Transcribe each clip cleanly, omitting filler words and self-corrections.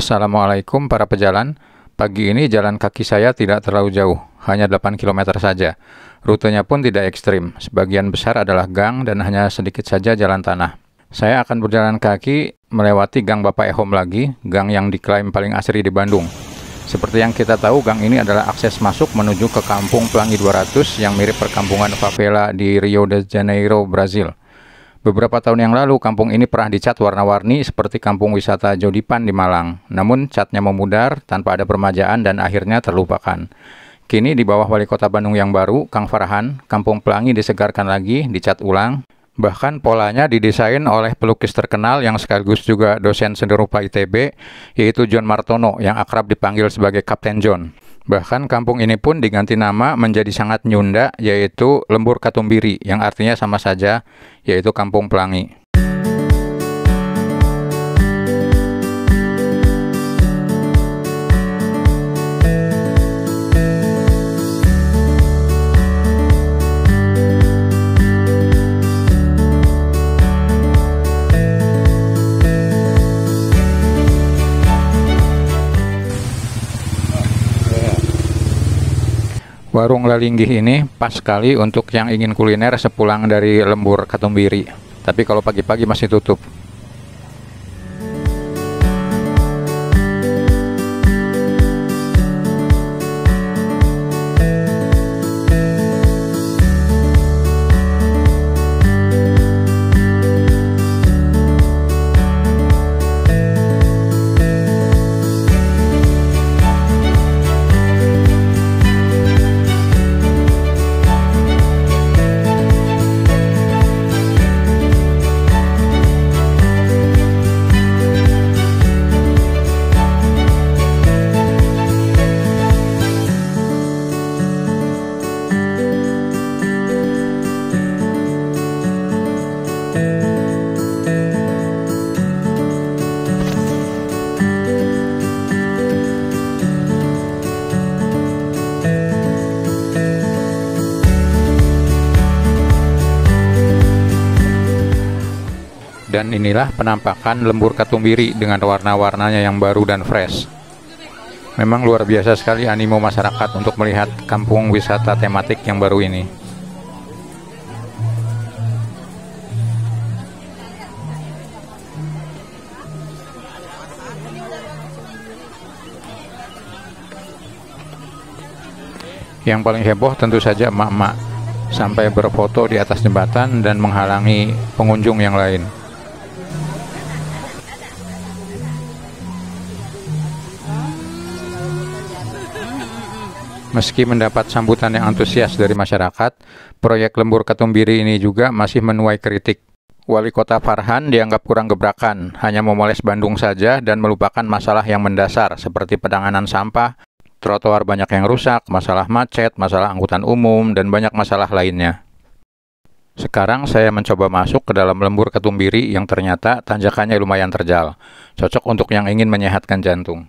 Assalamualaikum para pejalan. Pagi ini jalan kaki saya tidak terlalu jauh, hanya 8 km saja. Rutenya pun tidak ekstrim, sebagian besar adalah gang dan hanya sedikit saja jalan tanah. Saya akan berjalan kaki melewati Gang Bapak Ehom lagi, gang yang diklaim paling asri di Bandung. Seperti yang kita tahu, gang ini adalah akses masuk menuju ke Kampung Pelangi 200 yang mirip perkampungan favela di Rio de Janeiro, Brazil. Beberapa tahun yang lalu, kampung ini pernah dicat warna-warni seperti kampung wisata Jodipan di Malang. Namun, catnya memudar tanpa ada permajaan dan akhirnya terlupakan. Kini, di bawah wali kota Bandung yang baru, Kang Farhan, Kampung Pelangi disegarkan lagi, dicat ulang. Bahkan polanya didesain oleh pelukis terkenal yang sekaligus juga dosen seni rupa ITB, yaitu John Martono, yang akrab dipanggil sebagai Kapten John. Bahkan kampung ini pun diganti nama menjadi sangat nyunda, yaitu Lembur Katumbiri, yang artinya sama saja, yaitu Kampung Pelangi. Warung Lalinggih ini pas sekali untuk yang ingin kuliner sepulang dari Lembur Katumbiri. Tapi kalau pagi-pagi masih tutup. Dan inilah penampakan Lembur Katumbiri dengan warna-warnanya yang baru dan fresh. Memang luar biasa sekali animo masyarakat untuk melihat kampung wisata tematik yang baru ini. Yang paling heboh tentu saja emak-emak, sampai berfoto di atas jembatan dan menghalangi pengunjung yang lain. Meski mendapat sambutan yang antusias dari masyarakat, proyek Lembur Katumbiri ini juga masih menuai kritik. Wali Kota Farhan dianggap kurang gebrakan, hanya memoles Bandung saja dan melupakan masalah yang mendasar seperti penanganan sampah, trotoar banyak yang rusak, masalah macet, masalah angkutan umum, dan banyak masalah lainnya. Sekarang saya mencoba masuk ke dalam Lembur Katumbiri yang ternyata tanjakannya lumayan terjal, cocok untuk yang ingin menyehatkan jantung.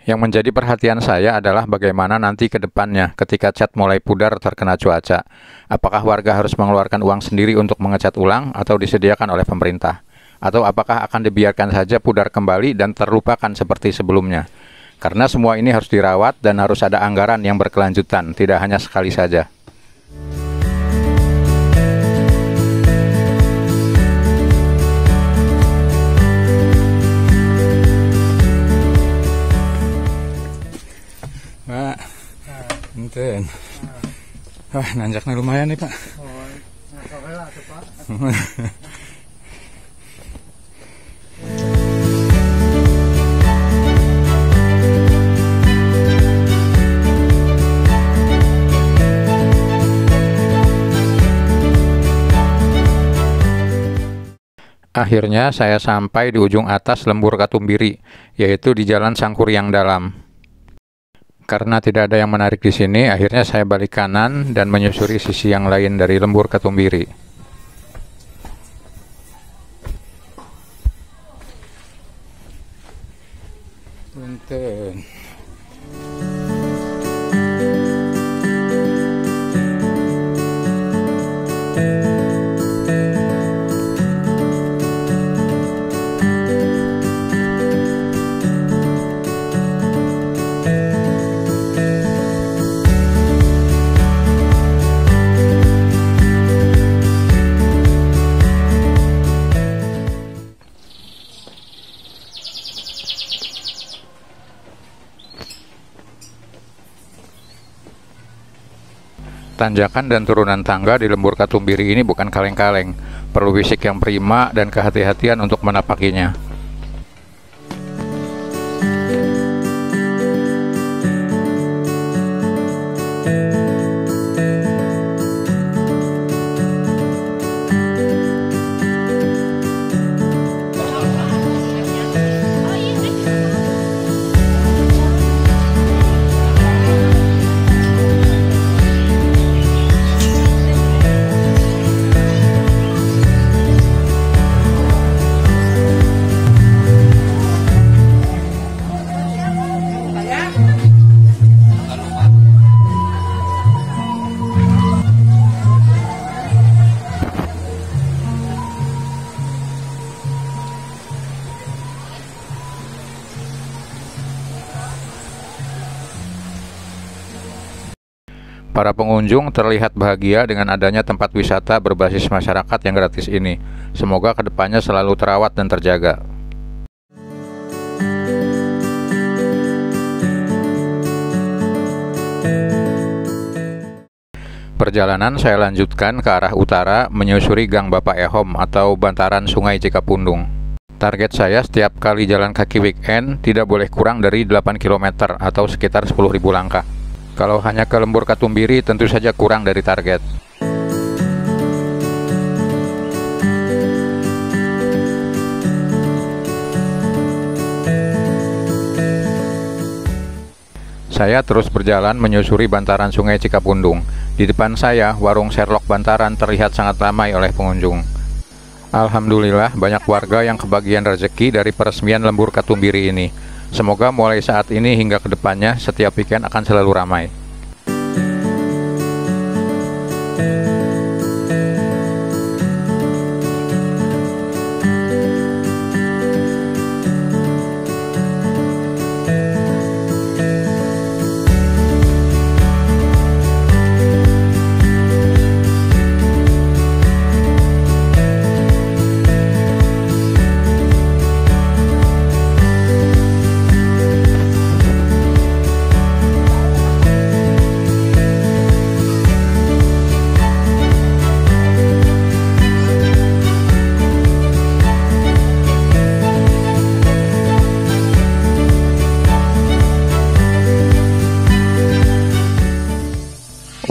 Yang menjadi perhatian saya adalah bagaimana nanti ke depannya ketika cat mulai pudar terkena cuaca. Apakah warga harus mengeluarkan uang sendiri untuk mengecat ulang atau disediakan oleh pemerintah? Atau apakah akan dibiarkan saja pudar kembali dan terlupakan seperti sebelumnya? Karena semua ini harus dirawat dan harus ada anggaran yang berkelanjutan, tidak hanya sekali saja. Pak, enten. Wah, nanjaknya lumayan nih, Pak. Akhirnya saya sampai di ujung atas Lembur Katumbiri, yaitu di Jalan Sangkuriang Dalam. Karena tidak ada yang menarik di sini, akhirnya saya balik kanan dan menyusuri sisi yang lain dari Lembur Katumbiri. Punten. Tanjakan dan turunan tangga di Lembur Katumbiri ini bukan kaleng-kaleng, perlu fisik yang prima dan kehati-hatian untuk menapakinya. Para pengunjung terlihat bahagia dengan adanya tempat wisata berbasis masyarakat yang gratis ini. Semoga kedepannya selalu terawat dan terjaga. Perjalanan saya lanjutkan ke arah utara menyusuri Gang Bapak Ehom atau bantaran Sungai Cikapundung. Target saya setiap kali jalan kaki weekend tidak boleh kurang dari 8 km atau sekitar 10.000 langkah. Kalau hanya ke Lembur Katumbiri tentu saja kurang dari target. Saya terus berjalan menyusuri bantaran Sungai Cikapundung. Di depan saya, warung Sherlock Bantaran terlihat sangat ramai oleh pengunjung. Alhamdulillah, banyak warga yang kebagian rezeki dari peresmian Lembur Katumbiri ini. Semoga mulai saat ini hingga ke depannya setiap weekend akan selalu ramai.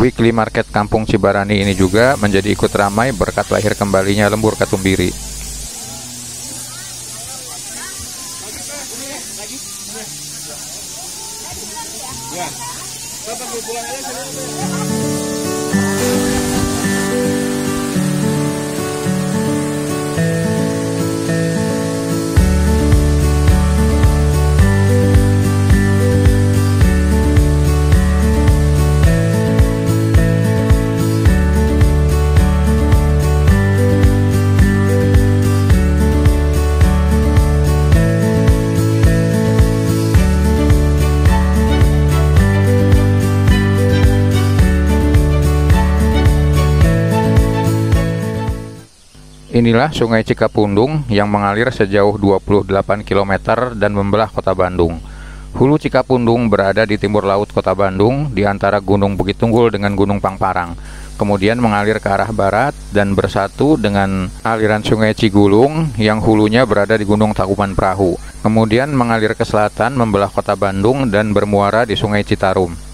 Weekly Market Kampung Cibarani ini juga menjadi ikut ramai berkat lahir kembalinya Lembur Katumbiri. Inilah Sungai Cikapundung yang mengalir sejauh 28 km dan membelah kota Bandung. Hulu Cikapundung berada di timur laut kota Bandung, di antara Gunung Bukit Tunggul dengan Gunung Pangparang. Kemudian mengalir ke arah barat dan bersatu dengan aliran Sungai Cigulung yang hulunya berada di Gunung Tangkuban Perahu. Kemudian mengalir ke selatan membelah kota Bandung dan bermuara di Sungai Citarum.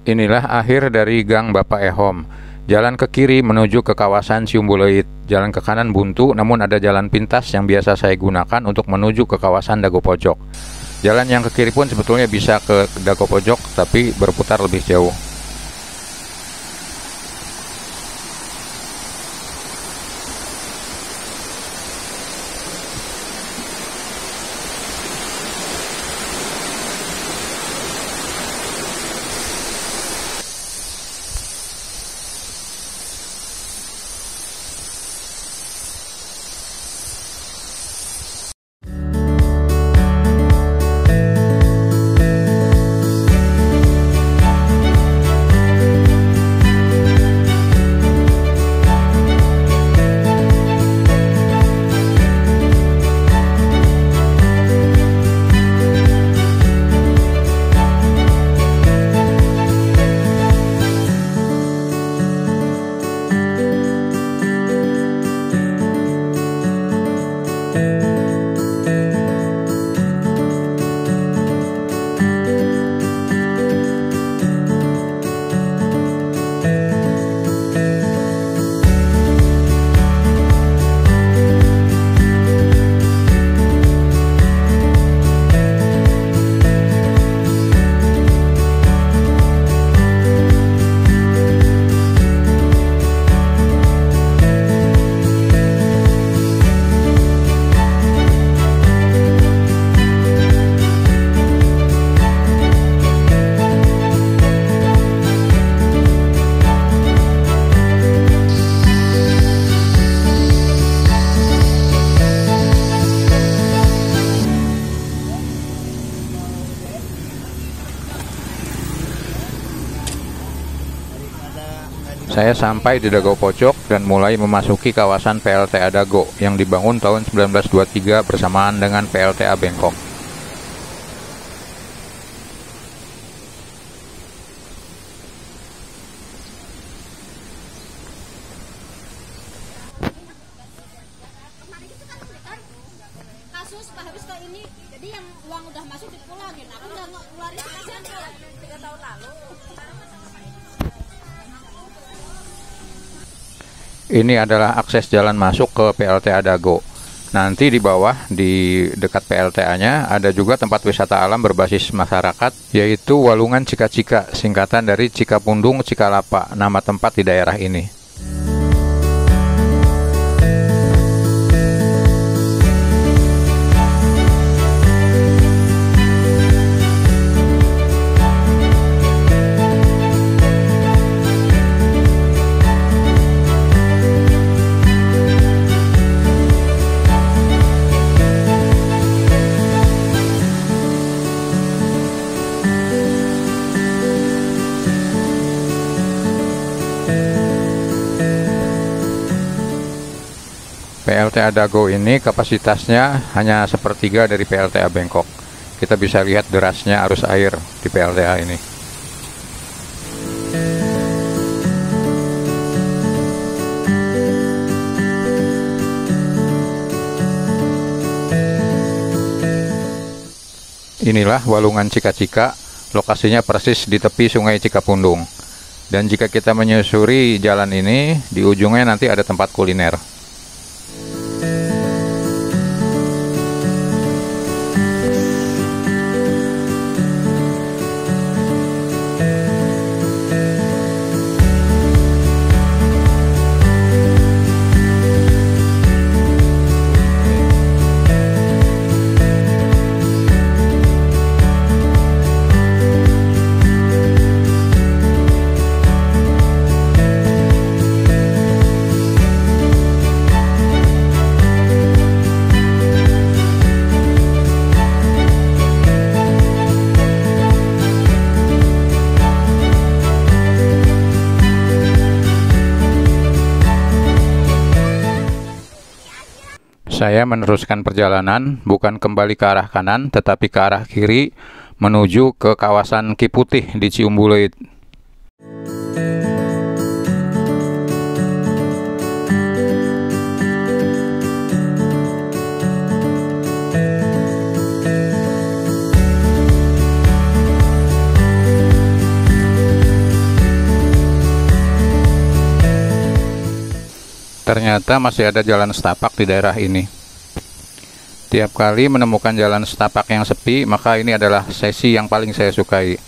Inilah akhir dari Gang Bapak Ehom. Jalan ke kiri menuju ke kawasan Ciumbuleuit. Jalan ke kanan buntu, namun ada jalan pintas yang biasa saya gunakan untuk menuju ke kawasan Dago Pojok. Jalan yang ke kiri pun sebetulnya bisa ke Dago Pojok, tapi berputar lebih jauh. Saya sampai di Dago Pojok dan mulai memasuki kawasan PLTA Dago yang dibangun tahun 1923 bersamaan dengan PLTA Bengkok. Kasus Pak habis ke ini, jadi yang uang udah masuk dipulangin. Aku udah ngeluarin kasihan tuh 3 tahun lalu. Ini adalah akses jalan masuk ke PLTA Dago. Nanti di bawah, di dekat PLTA-nya, ada juga tempat wisata alam berbasis masyarakat, yaitu Walungan Cika-Cika, singkatan dari Cikapundung Cikalapa, nama tempat di daerah ini. PLTA Dago ini kapasitasnya hanya sepertiga dari PLTA Bengkok. Kita bisa lihat derasnya arus air di PLTA ini. Inilah Walungan Cika-Cika, lokasinya persis di tepi Sungai Cikapundung. Dan jika kita menyusuri jalan ini, di ujungnya nanti ada tempat kuliner. Saya meneruskan perjalanan, bukan kembali ke arah kanan, tetapi ke arah kiri, menuju ke kawasan Kiputih di Ciumbuleuit. Ternyata masih ada jalan setapak di daerah ini. Tiap kali menemukan jalan setapak yang sepi, maka ini adalah sesi yang paling saya sukai.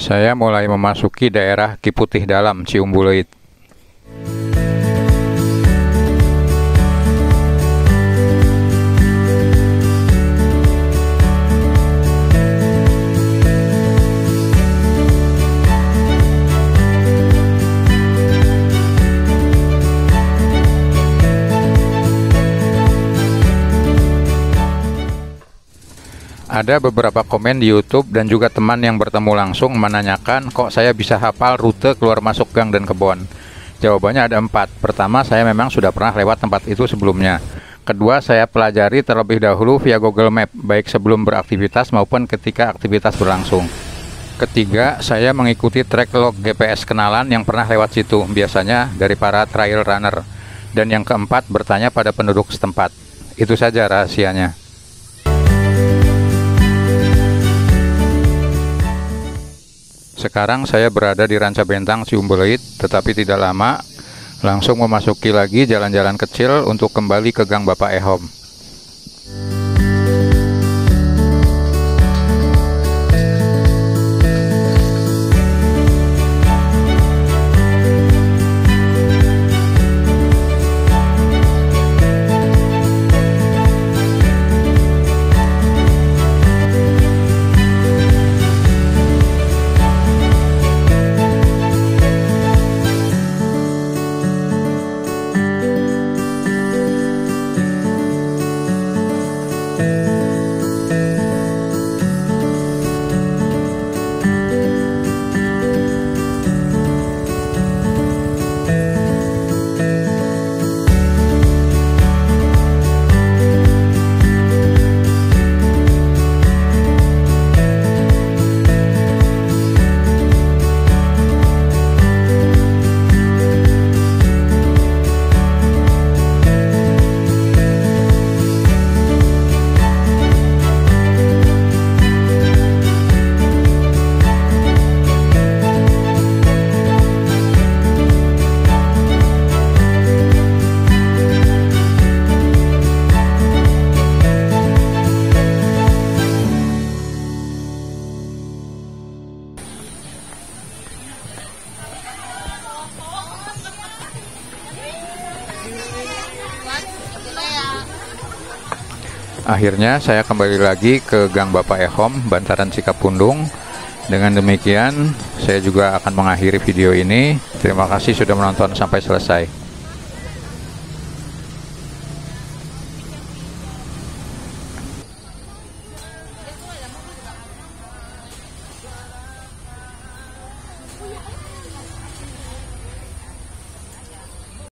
Saya mulai memasuki daerah Kiputih Dalam, Ciumbuleuit. Ada beberapa komen di YouTube dan juga teman yang bertemu langsung menanyakan kok saya bisa hafal rute keluar masuk gang dan kebon. Jawabannya ada 4. Pertama, saya memang sudah pernah lewat tempat itu sebelumnya. Kedua, saya pelajari terlebih dahulu via Google Map, baik sebelum beraktivitas maupun ketika aktivitas berlangsung. Ketiga, saya mengikuti track log GPS kenalan yang pernah lewat situ, biasanya dari para trail runner. Dan yang keempat, bertanya pada penduduk setempat. Itu saja rahasianya. Sekarang saya berada di Ranca Bentang, Ciumbuleuit, tetapi tidak lama langsung memasuki lagi jalan-jalan kecil untuk kembali ke Gang Bapak Ehom. Akhirnya saya kembali lagi ke Gang Bapak Ehom, Bantaran Cikapundung. Dengan demikian, saya juga akan mengakhiri video ini. Terima kasih sudah menonton sampai selesai.